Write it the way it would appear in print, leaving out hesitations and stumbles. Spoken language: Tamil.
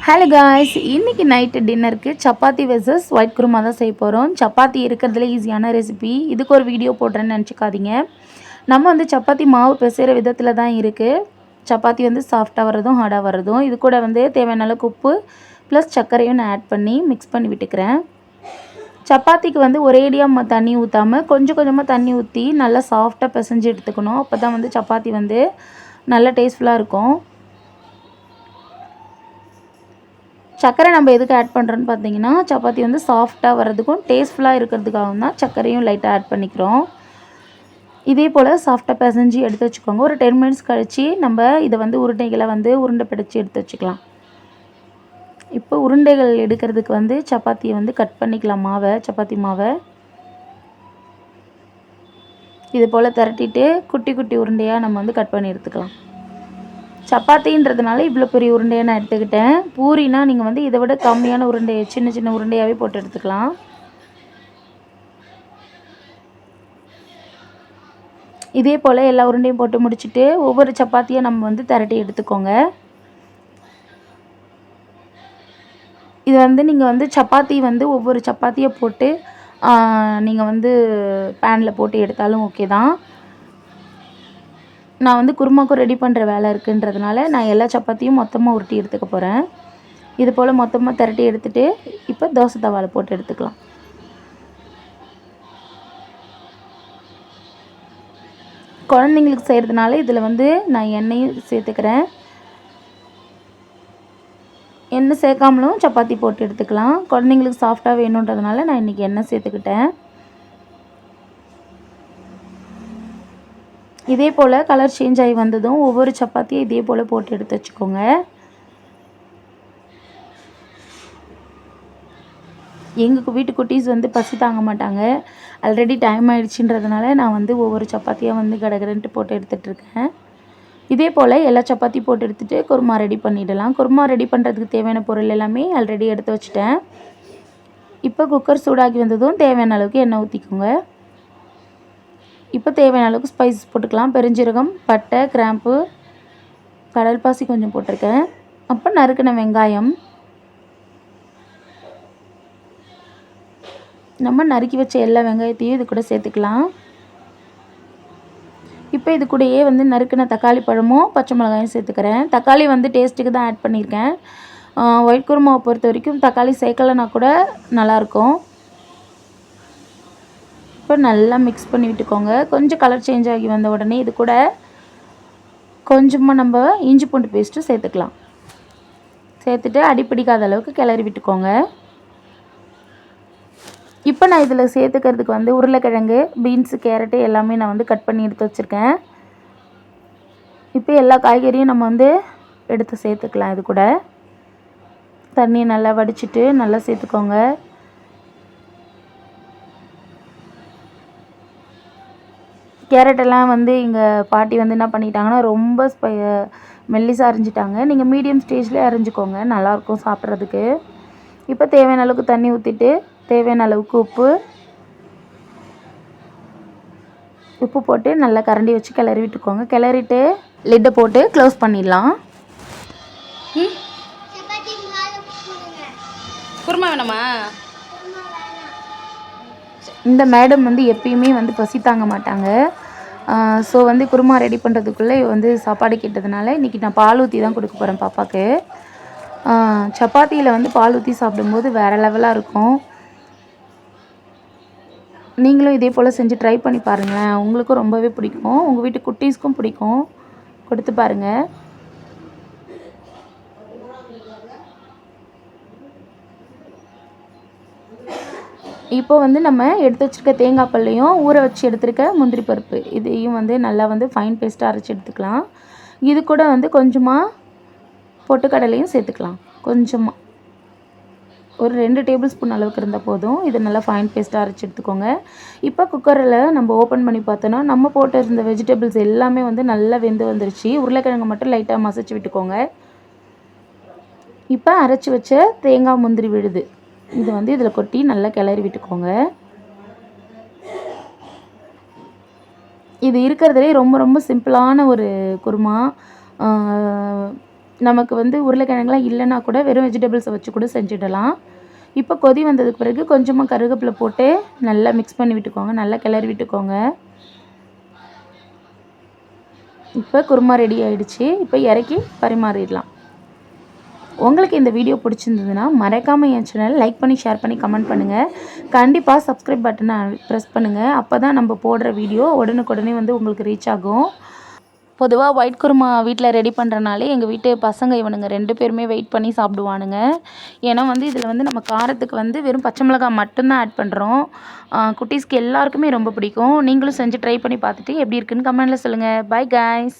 ஹலோ காய்ஸ், இன்றைக்கி நைட்டு டின்னருக்கு சப்பாத்தி வெர்சஸ் ஒயிட் குருமா தான் செய்ய போகிறோம். சப்பாத்தி இருக்கிறதுல ஈஸியான ரெசிபி. இதுக்கு ஒரு வீடியோ போடுறேன்னு நினச்சிக்காதீங்க. நம்ம வந்து சப்பாத்தி மாவு பிசைகிற விதத்தில் தான் இருக்குது. சப்பாத்தி வந்து சாஃப்டாக வர்றதும் ஹார்டாக வர்றதும். இது கூட வந்து தேவையான அளவுக்கு உப்பு ப்ளஸ் சர்க்கரையும் நான் ஆட் பண்ணி மிக்ஸ் பண்ணி விட்டுக்கிறேன். சப்பாத்திக்கு வந்து ஒரேடியாக தண்ணி ஊற்றாமல் கொஞ்சம் கொஞ்சமாக தண்ணி ஊற்றி நல்லா சாஃப்டாக பிசைஞ்சு எடுத்துக்கணும். அப்போ தான் வந்து சப்பாத்தி வந்து நல்லா டேஸ்ட்ஃபுல்லாக இருக்கும். சர்க்கரை நம்ம எதுக்கு ஆட் பண்ணுறோன்னு பார்த்தீங்கன்னா, சப்பாத்தி வந்து சாஃப்டாக வர்றதுக்கும் டேஸ்ட்ஃபுல்லாக இருக்கிறதுக்காகவும் தான் சர்க்கரையும் லைட்டாக ஆட் பண்ணிக்கிறோம். இதே போல் சாஃப்டாக பிசைஞ்சு எடுத்து வச்சுக்கோங்க. ஒரு 10 மினிட்ஸ் கழித்து நம்ம இதை வந்து உருண்டைகளை வந்து உருண்டை பிடிச்சி எடுத்து வச்சுக்கலாம். இப்போ உருண்டைகள் எடுக்கிறதுக்கு வந்து சப்பாத்தியை வந்து கட் பண்ணிக்கலாம். சப்பாத்தி மாவை இது போல் திரட்டிட்டு குட்டி குட்டி உருண்டையாக நம்ம வந்து கட் பண்ணி எடுத்துக்கலாம். சப்பாத்தின்றதுனால இவ்வளோ பெரிய உருண்டையை நான் எடுத்துக்கிட்டேன். பூரினா நீங்கள் வந்து இதை விட கம்மியான உருண்டையை சின்ன சின்ன உருண்டையாகவே போட்டு எடுத்துக்கலாம். இதே போல் எல்லா உருண்டையும் போட்டு முடிச்சுட்டு ஒவ்வொரு சப்பாத்தியை நம்ம வந்து திரட்டி எடுத்துக்கோங்க. இது வந்து நீங்கள் வந்து சப்பாத்தி வந்து ஒவ்வொரு சப்பாத்தியை போட்டு நீங்கள் வந்து பேனில் போட்டு எடுத்தாலும் ஓகே தான். நான் வந்து குருமாக்கும் ரெடி பண்ணுற வேலை இருக்குன்றதுனால நான் எல்லா சப்பாத்தியும் மொத்தமாக உருட்டி எடுத்துக்க போகிறேன். இது போல் மொத்தமாக திரட்டி எடுத்துகிட்டு இப்போ தோசை தவாவில் போட்டு எடுத்துக்கலாம். குழந்தைங்களுக்கு செய்கிறதுனால இதில் வந்து நான் எண்ணெயும் சேர்த்துக்கிறேன். எண்ணெய் சேர்க்காமலும் சப்பாத்தி போட்டு எடுத்துக்கலாம். குழந்தைங்களுக்கு சாஃப்டாக வேணுன்றதுனால நான் இன்றைக்கி எண்ணெய் சேர்த்துக்கிட்டேன். இதே போல் கலர் சேஞ்ச் ஆகி வந்ததும் ஒவ்வொரு சப்பாத்தியும் இதே போல் போட்டு எடுத்து வச்சுக்கோங்க. எங்கள் வீட்டு குட்டீஸ் வந்து பசி தாங்க மாட்டாங்க. ஆல்ரெடி டைம் ஆகிடுச்சின்றதுனால நான் வந்து ஒவ்வொரு சப்பாத்தியாக வந்து கடகடன்ட்டு போட்டு எடுத்துகிட்ருக்கேன். இதே போல் எல்லா சப்பாத்தி போட்டு எடுத்துகிட்டு குருமா ரெடி பண்ணிடலாம். குருமா ரெடி பண்ணுறதுக்கு தேவையான பொருள் எல்லாமே ஆல்ரெடி எடுத்து வச்சுட்டேன். இப்போ குக்கர் சூடாகி வந்ததும் தேவையான அளவுக்கு எண்ணெய் ஊற்றிக்கோங்க. இப்போ தேவையான அளவுக்கு ஸ்பைசஸ் போட்டுக்கலாம். பெருஞ்சீரகம், பட்டை, கிராம்பு, கடல்பாசி கொஞ்சம் போட்டிருக்கேன். அப்போ நறுக்கின வெங்காயம், நம்ம நறுக்கி வச்ச எல்லா வெங்காயத்தையும் இது கூட சேர்த்துக்கலாம். இப்போ இது கூடயே வந்து நறுக்கின தக்காளி பழமும் பச்சை மிளகாயும் சேர்த்துக்கிறேன். தக்காளி வந்து டேஸ்ட்டுக்கு தான் ஆட் பண்ணியிருக்கேன். ஒயிட் குருமாவை பொறுத்த வரைக்கும் தக்காளி சேர்க்கலைன்னா கூட நல்லாயிருக்கும். இப்போ நல்லா மிக்ஸ் பண்ணி விட்டுக்கோங்க. கொஞ்சம் கலர் சேஞ்ச் ஆகி வந்த உடனே இது கூட கொஞ்சமாக நம்ம இஞ்சி பூண்டு பேஸ்ட்டு சேர்த்துக்கலாம். சேர்த்துட்டு அடிப்பிடிக்காத அளவுக்கு கிளறி விட்டுக்கோங்க. இப்போ நான் இதில் சேர்த்துக்கிறதுக்கு வந்து உருளைக்கிழங்கு, பீன்ஸு, கேரட்டு எல்லாமே நான் வந்து கட் பண்ணி எடுத்து வச்சுருக்கேன். இப்போ எல்லா காய்கறியும் நம்ம வந்து எடுத்து சேர்த்துக்கலாம். இது கூட தண்ணியை நல்லா வடிச்சிட்டு நல்லா சேர்த்துக்கோங்க. கேரட்டெல்லாம் வந்து எங்கள் பாட்டி வந்து என்ன பண்ணிட்டாங்கன்னா ரொம்ப மெல்லிசாக அரிஞ்சிட்டாங்க. நீங்கள் மீடியம் ஸ்டேஜ்லேயே அரிஞ்சிக்கோங்க, நல்லாயிருக்கும் சாப்பிட்றதுக்கு. இப்போ தேவையான அளவுக்கு தண்ணி ஊற்றிட்டு தேவையான அளவுக்கு உப்பு போட்டு நல்லா கரண்டி வச்சு கிளறி விட்டுக்கோங்க. கிளறிட்டு லிட்டை போட்டு க்ளோஸ் பண்ணிடலாம். குருமா வேணாமா? இந்த மேடம் வந்து எப்பயுமே வந்து பசி தாங்க மாட்டாங்க. ஸோ வந்து குருமா ரெடி பண்ணுறதுக்குள்ளே வந்து சாப்பாடு கேட்டதுனால இன்றைக்கி நான் பால் ஊற்றி தான் கொடுக்க போகிறேன் பாப்பாவுக்கு. சப்பாத்தியில் வந்து பால் ஊற்றி சாப்பிடும்போது வேறு லெவலாக இருக்கும். நீங்களும் இதே போல் செஞ்சு ட்ரை பண்ணி பாருங்கள். உங்களுக்கும் ரொம்பவே பிடிக்கும். உங்கள் வீட்டு குட்டீஸ்க்கும் பிடிக்கும். கொடுத்து பாருங்கள். இப்போ வந்து நம்ம எடுத்து வச்சுருக்க தேங்காய் பல்லையும் ஊற வச்சு எடுத்துருக்க முந்திரி பருப்பு இதையும் வந்து நல்லா வந்து ஃபைன் பேஸ்ட்டாக அரைச்சி எடுத்துக்கலாம். இது கூட வந்து கொஞ்சமாக பொட்டுக்கடலையும் சேர்த்துக்கலாம். கொஞ்சமாக ஒரு 2 டேபிள் ஸ்பூன் அளவுக்கு இருந்தால் போதும். இது நல்லா ஃபைன் பேஸ்ட்டாக அரைச்சி எடுத்துக்கோங்க. இப்போ குக்கரில் நம்ம ஓப்பன் பண்ணி பார்த்தோன்னா நம்ம போட்டு இருந்த வெஜிடபிள்ஸ் எல்லாமே வந்து நல்லா வெந்து வந்துருச்சு. உருளைக்கிழங்கு மட்டும் லைட்டாக மசிச்சு விட்டுக்கோங்க. இப்போ அரைச்சி வச்ச தேங்காய் முந்திரி விழுது இது வந்து இதில் கொட்டி நல்லா கிளறி விட்டுக்கோங்க. இது இருக்கிறதுலே ரொம்ப ரொம்ப சிம்பிளான ஒரு குருமா. நமக்கு வந்து உருளைக்கிழங்குலாம் இல்லைன்னா கூட வெறும் வெஜிடபிள்ஸை வச்சு கூட செஞ்சிடலாம். இப்போ கொதி வந்ததுக்கு பிறகு கொஞ்சமாக கருவேப்பிலை போட்டு நல்லா மிக்ஸ் பண்ணி விட்டுக்கோங்க, நல்லா கிளறி விட்டுக்கோங்க. இப்போ குருமா ரெடி ஆகிடுச்சு. இப்போ இறக்கி பரிமாறிடலாம். உங்களுக்கு இந்த வீடியோ பிடிச்சிருந்ததுன்னா மறக்காமல் என் சேனல் லைக் பண்ணி, ஷேர் பண்ணி, கமெண்ட் பண்ணுங்கள். கண்டிப்பாக சப்ஸ்கிரைப் பட்டனை ப்ரெஸ் பண்ணுங்கள். அப்போ தான் நம்ம போடுற வீடியோ உடனுக்குடனே வந்து உங்களுக்கு ரீச் ஆகும். பொதுவாக ஒயிட் குருமா வீட்டில் ரெடி பண்ணுறனாலே எங்கள் வீட்டு பசங்க இவனுங்க 2 பேருமே வெயிட் பண்ணி சாப்பிடுவானுங்க. ஏன்னா வந்து இதில் வந்து நம்ம காரத்துக்கு வந்து வெறும் பச்சை மிளகாய் மட்டும்தான் ஆட் பண்ணுறோம். குட்டீஸ்க்கு எல்லாருக்குமே ரொம்ப பிடிக்கும். நீங்களும் செஞ்சு ட்ரை பண்ணி பார்த்துட்டு எப்படி இருக்குன்னு கமெண்ட்டில் சொல்லுங்கள். By guys.